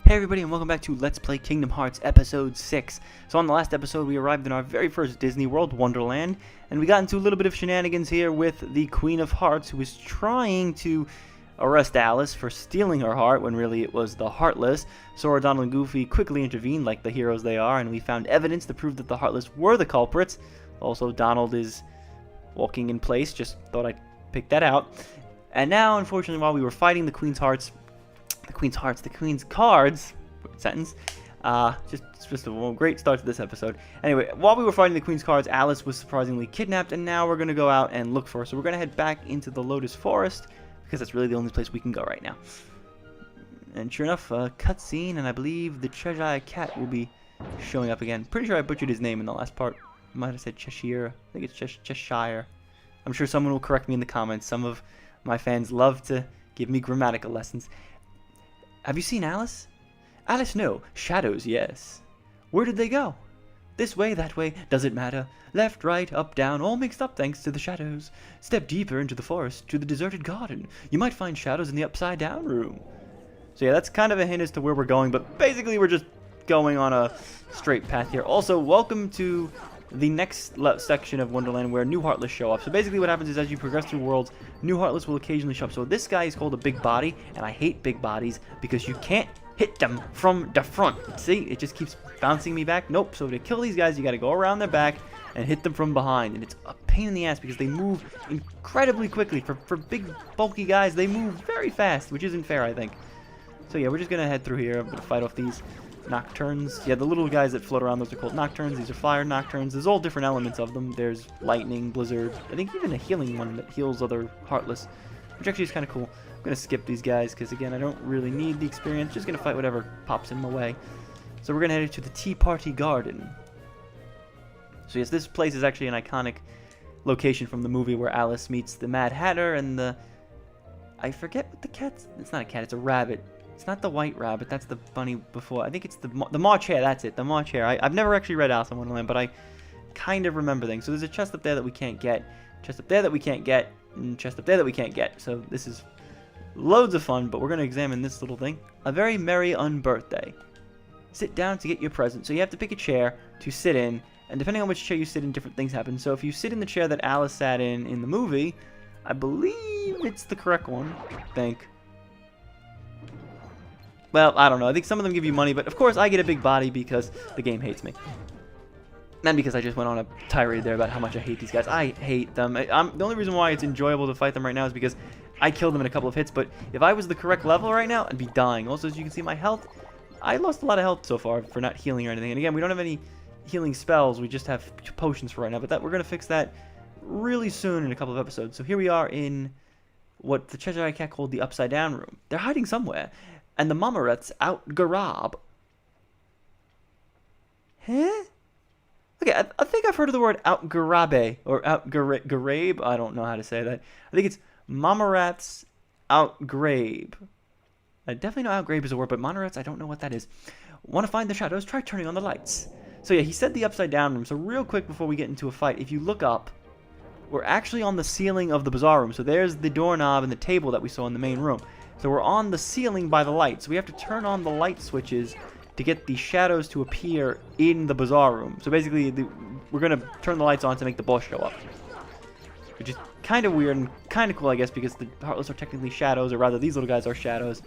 Hey everybody, and welcome back to Let's Play Kingdom Hearts Episode 6. So on the last episode we arrived in our very first Disney World, Wonderland, and we got into a little bit of shenanigans here with the Queen of Hearts, who was trying to arrest Alice for stealing her heart when really it was the Heartless. Sora, Donald, and Goofy quickly intervened like the heroes they are, and we found evidence to prove that the Heartless were the culprits. Also, Donald is walking in place, just thought I'd pick that out. And now, unfortunately, while we were fighting the Queen's cards, sentence, just a great start to this episode. Anyway, while we were fighting the Queen's cards, Alice was surprisingly kidnapped, and now we're going to go out and look for her. So we're going to head back into the Lotus Forest, because that's really the only place we can go right now. And sure enough, a cutscene, and I believe the Cheshire Cat will be showing up again. Pretty sure I butchered his name in the last part. I might have said Cheshire. I think it's Cheshire. I'm sure someone will correct me in the comments. Some of my fans love to give me grammatical lessons. Have you seen Alice? Alice, no. Shadows, yes. Where did they go? This way, that way, does it matter? Left, right, up, down, all mixed up thanks to the shadows. Step deeper into the forest, to the deserted garden. You might find shadows in the upside-down room. So yeah, that's kind of a hint as to where we're going, but basically we're just going on a straight path here. Also, welcome to the next section of Wonderland where new Heartless show up. So basically what happens is as you progress through worlds, new Heartless will occasionally show up. So this guy is called a big body, and I hate big bodies because you can't hit them from the front. See, it just keeps bouncing me back. Nope, so to kill these guys, you gotta go around their back and hit them from behind. And it's a pain in the ass because they move incredibly quickly. For big, bulky guys, they move very fast, which isn't fair, I think. So yeah, we're just gonna head through here. I'm gonna fight off these Nocturnes. Yeah, the little guys that float around, those are called Nocturnes. These are fire Nocturnes. There's all different elements of them. There's lightning, blizzard. I think even a healing one that heals other Heartless, which actually is kind of cool. I'm going to skip these guys because, again, I don't really need the experience. Just going to fight whatever pops in my way. So we're going to head to the Tea Party Garden. So yes, this place is actually an iconic location from the movie where Alice meets the Mad Hatter and the... I forget what the cat's... It's not a cat, it's a rabbit. It's not the White Rabbit, that's the bunny before. I think it's the March Hare, that's it, the March Hare. I've never actually read Alice in Wonderland, but I kind of remember things. So there's a chest up there that we can't get, chest up there that we can't get, and chest up there that we can't get. So this is loads of fun, but we're going to examine this little thing. A very merry unbirthday. Sit down to get your present. So you have to pick a chair to sit in, and depending on which chair you sit in, different things happen. So if you sit in the chair that Alice sat in the movie, I believe it's the correct one, I think. Well, I don't know. I think some of them give you money, but of course I get a big body because the game hates me. And because I just went on a tirade there about how much I hate these guys. I hate them. The only reason why it's enjoyable to fight them right now is because I killed them in a couple of hits, but if I was the correct level right now, I'd be dying. Also, as you can see, my health, I lost a lot of health so far for not healing or anything. And again, we don't have any healing spells. We just have potions for right now, but we're going to fix that really soon in a couple of episodes. So here we are in what the Cheshire Cat called the Upside Down Room. They're hiding somewhere. And the Mamaret's out garab. Huh? Okay, I think I've heard of the word out garabe or out garabe. I don't know how to say that. I think it's Mamaret's out grabe. I definitely know out grabe is a word, but Mamaret's, I don't know what that is. Want to find the shadows? Try turning on the lights. So yeah, he said the Upside Down Room. So real quick before we get into a fight, if you look up, we're actually on the ceiling of the Bazaar Room. So there's the doorknob and the table that we saw in the main room. So we're on the ceiling by the light. So we have to turn on the light switches to get the shadows to appear in the Bazaar Room. So basically, we're going to turn the lights on to make the boss show up. Which is kind of weird and kind of cool, I guess, because the Heartless are technically shadows, or rather, these little guys are shadows.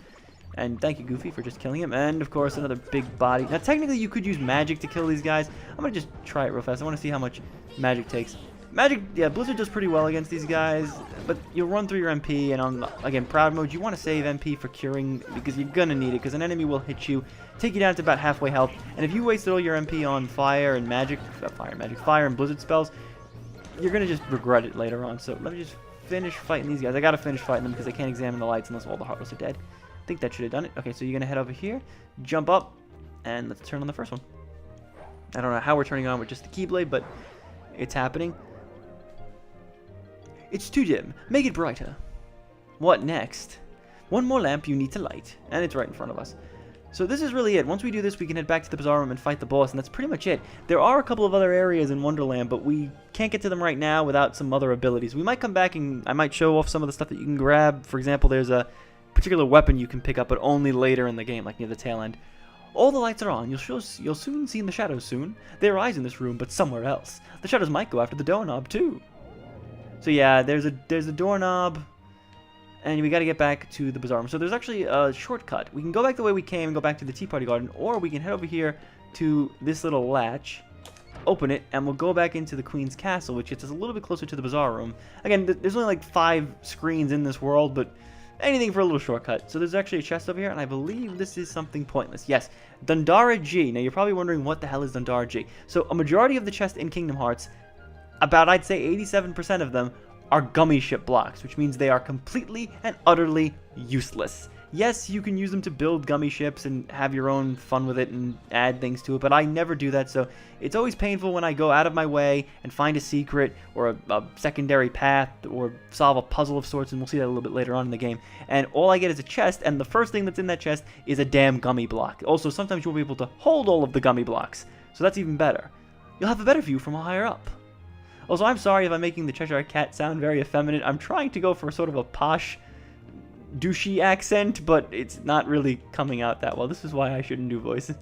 And thank you, Goofy, for just killing him. And, of course, another big body. Now, technically, you could use magic to kill these guys. I'm going to just try it real fast. I want to see how much magic takes. Magic, yeah, Blizzard does pretty well against these guys, but you'll run through your MP, and on, again, Proud Mode, you want to save MP for curing, because you're going to need it, because an enemy will hit you, take you down to about halfway health, and if you wasted all your MP on fire and Blizzard spells, you're going to just regret it later on. So let me just finish fighting these guys. I got to finish fighting them, because I can't examine the lights unless all the Heartless are dead. I think that should have done it. Okay, so you're going to head over here, jump up, and let's turn on the first one. I don't know how we're turning it on with just the Keyblade, but it's happening. It's too dim. Make it brighter. What next? One more lamp you need to light. And it's right in front of us. So this is really it. Once we do this, we can head back to the Bazaar Room and fight the boss, and that's pretty much it. There are a couple of other areas in Wonderland, but we can't get to them right now without some other abilities. We might come back and I might show off some of the stuff that you can grab. For example, there's a particular weapon you can pick up, but only later in the game, like near the tail end. All the lights are on. You'll soon see in the shadows soon. They arise in this room, but somewhere else. The shadows might go after the doorknob too. So yeah, there's a doorknob, and we got to get back to the bazaar room. So there's actually a shortcut. We can go back the way we came and go back to the Tea Party Garden, or we can head over here to this little latch, open it, and we'll go back into the Queen's Castle, which gets us a little bit closer to the bazaar room. Again, there's only like 5 screens in this world, but anything for a little shortcut. So there's actually a chest over here, and I believe this is something pointless. Yes, Dundara G. Now you're probably wondering what the hell is Dundara G. So a majority of the chests in Kingdom Hearts, about I'd say 87% of them, are gummy ship blocks, which means they are completely and utterly useless. Yes, you can use them to build gummy ships and have your own fun with it and add things to it, but I never do that, so it's always painful when I go out of my way and find a secret or a secondary path or solve a puzzle of sorts, and we'll see that a little bit later on in the game, and all I get is a chest, and the first thing that's in that chest is a damn gummy block. Also, sometimes you'll be able to hold all of the gummy blocks, so that's even better. You'll have a better view from higher up. Also, I'm sorry if I'm making the Cheshire Cat sound very effeminate. I'm trying to go for sort of a posh, douchey accent, but it's not really coming out that well. This is why I shouldn't do voices.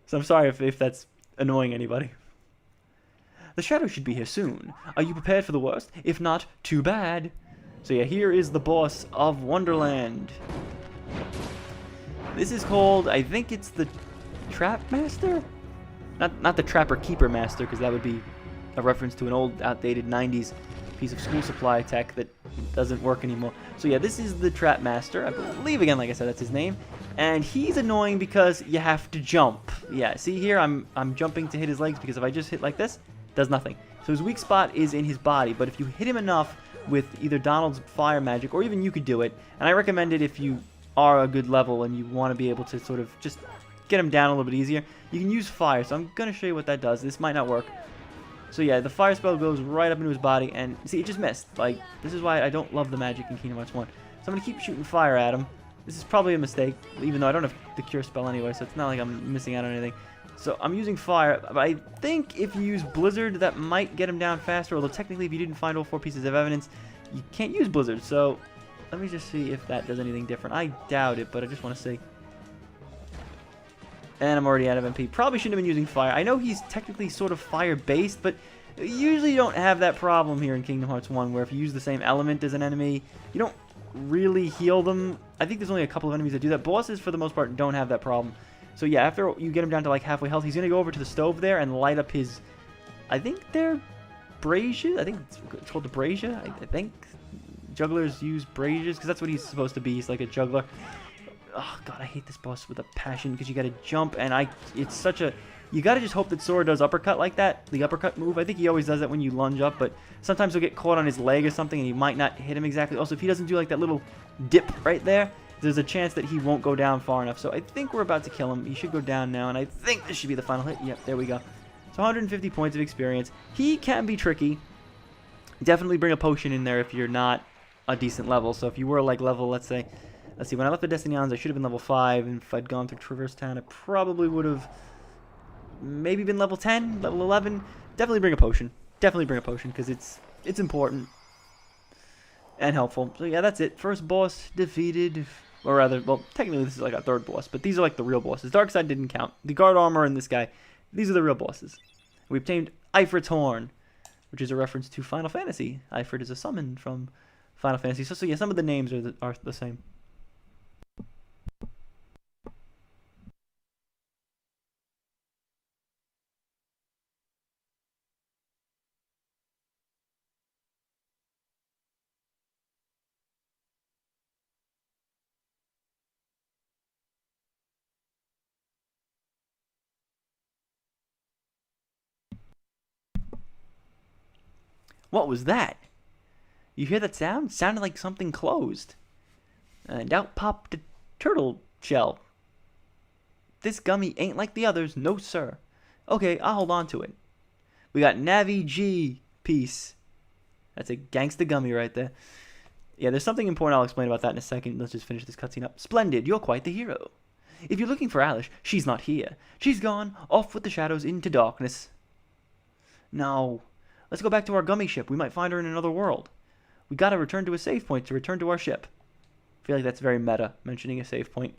So I'm sorry if that's annoying anybody. The shadow should be here soon. Are you prepared for the worst? If not, too bad. So yeah, here is the boss of Wonderland. This is called, I think it's the Trap Master? Not the Trapper Keeper Master, because that would be a reference to an old, outdated 90s piece of school supply tech that doesn't work anymore. So yeah, this is the Trap Master. I believe, again, like I said, that's his name. And he's annoying because you have to jump. Yeah, see here, I'm jumping to hit his legs, because if I just hit like this, it does nothing. So his weak spot is in his body, but if you hit him enough with either Donald's fire magic, or even you could do it, and I recommend it if you are a good level and you want to be able to sort of just get him down a little bit easier, you can use fire. So I'm going to show you what that does. This might not work. So yeah, the fire spell goes right up into his body, and see, it just missed. Like, this is why I don't love the magic in Kingdom Hearts 1. So I'm going to keep shooting fire at him. This is probably a mistake, even though I don't have the cure spell anyway, so it's not like I'm missing out on anything. So I'm using fire, but I think if you use Blizzard, that might get him down faster, although technically if you didn't find all 4 pieces of evidence, you can't use Blizzard. So let me just see if that does anything different. I doubt it, but I just want to see. And I'm already out of MP. Probably shouldn't have been using fire. I know he's technically sort of fire-based, but you usually don't have that problem here in Kingdom Hearts 1, where if you use the same element as an enemy, you don't really heal them. I think there's only a couple of enemies that do that. Bosses, for the most part, don't have that problem. So yeah, after you get him down to like halfway health, he's going to go over to the stove there and light up his, I think they're braziers? I think it's called the brazier, I think. Jugglers use braziers, because that's what he's supposed to be. He's like a juggler. Oh god, I hate this boss with a passion, because you gotta jump, and it's such a, you gotta just hope that Sora does uppercut like that, the uppercut move. I think he always does that when you lunge up, but sometimes he'll get caught on his leg or something, and he might not hit him exactly. Also, if he doesn't do like that little dip right there, there's a chance that he won't go down far enough. So I think we're about to kill him. He should go down now, and I think this should be the final hit. Yep, there we go. So 150 points of experience. He can be tricky. Definitely bring a potion in there if you're not a decent level. So if you were like level, let's see, when I left the Destiny Islands, I should have been level 5, and if I'd gone through Traverse Town, I probably would have maybe been level 10, level 11. Definitely bring a potion. Definitely bring a potion, because it's important and helpful. So yeah, that's it. First boss defeated, or rather, well, technically this is like a third boss, but these are like the real bosses. Darkseid didn't count. The guard armor and this guy, these are the real bosses. We obtained Ifrit's Horn, which is a reference to Final Fantasy. Ifrit is a summon from Final Fantasy. So yeah, some of the names are the same. What was that? You hear that sound? It sounded like something closed. And out popped a turtle shell. This gummy ain't like the others, no sir. Okay, I'll hold on to it. We got Navi G piece. That's a gangsta gummy right there. Yeah, there's something important I'll explain about that in a second. Let's just finish this cutscene up. Splendid, you're quite the hero. If you're looking for Alice, she's not here. She's gone, off with the shadows into darkness. No. Let's go back to our gummy ship. We might find her in another world. We gotta return to a save point to return to our ship. I feel like that's very meta, mentioning a save point.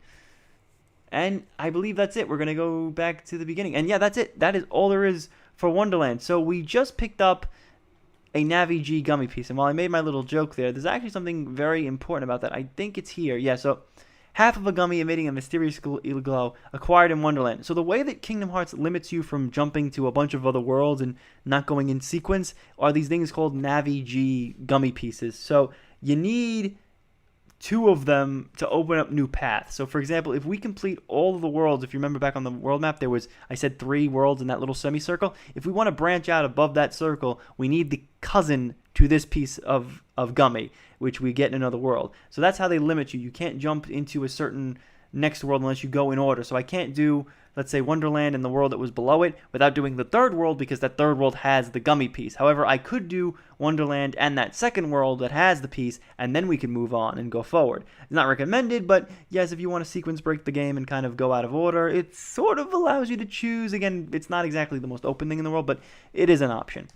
And I believe that's it. We're going to go back to the beginning. And yeah, that's it. That is all there is for Wonderland. So we just picked up a Navi G gummy piece. And while I made my little joke there, there's actually something very important about that. I think it's here. Yeah, so half of a gummy emitting a mysterious glow acquired in Wonderland. So the way that Kingdom Hearts limits you from jumping to a bunch of other worlds and not going in sequence are these things called Navi G gummy pieces. So you need 2 of them to open up new paths. So for example, if we complete all of the worlds, if you remember back on the world map, there was, I said 3 worlds in that little semicircle. If we want to branch out above that circle, we need the cousin to this piece of gummy, which we get in another world. So that's how they limit you. You can't jump into a certain next world unless you go in order. So I can't do, let's say, Wonderland and the world that was below it without doing the 3rd world, because that 3rd world has the gummy piece. However, I could do Wonderland and that 2nd world that has the piece, and then we can move on and go forward. It's not recommended, but yes, if you want to sequence break the game and kind of go out of order, it sort of allows you to choose. Again, it's not exactly the most open thing in the world, but it is an option.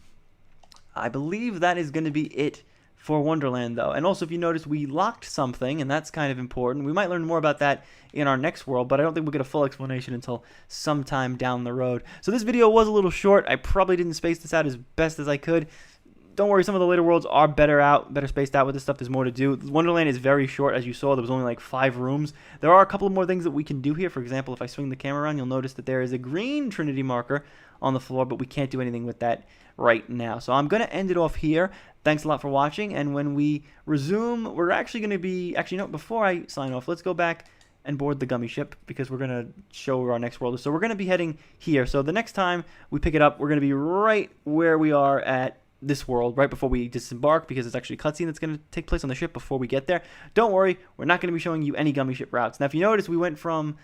I believe that is going to be it for Wonderland, though. And also, if you notice, we locked something, and that's kind of important. We might learn more about that in our next world, but I don't think we'll get a full explanation until sometime down the road. So this video was a little short. I probably didn't space this out as best as I could. Don't worry, some of the later worlds are better spaced out with this stuff. There's more to do. Wonderland is very short, as you saw. There was only like 5 rooms. There are a couple of more things that we can do here. For example, if I swing the camera around, you'll notice that there is a green Trinity marker on the floor, but we can't do anything with that right now. So I'm going to end it off here. Thanks a lot for watching, and when we resume, we're actually going to be, no, before I sign off, let's go back and board the gummy ship, because we're going to show where our next world is. So we're going to be heading here. So the next time we pick it up, we're going to be right where we are at this world, right before we disembark, because it's actually a cutscene that's going to take place on the ship before we get there. Don't worry, we're not going to be showing you any gummy ship routes. Now, if you notice, we went from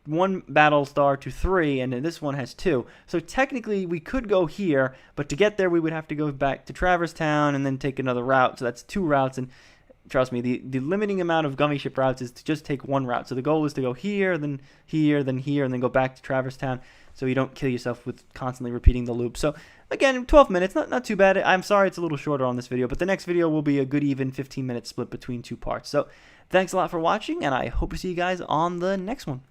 1 battle star to 3, and then this one has 2. So technically we could go here, but to get there we would have to go back to Traverse Town and then take another route. So that's 2 routes, and trust me, the limiting amount of gummy ship routes is to just take 1 route. So the goal is to go here, then here, then here, and then go back to Traverse Town, so you don't kill yourself with constantly repeating the loop. So again, 12 minutes, not too bad. I'm sorry it's a little shorter on this video, but the next video will be a good even 15-minute split between 2 parts. So thanks a lot for watching, and I hope to see you guys on the next one.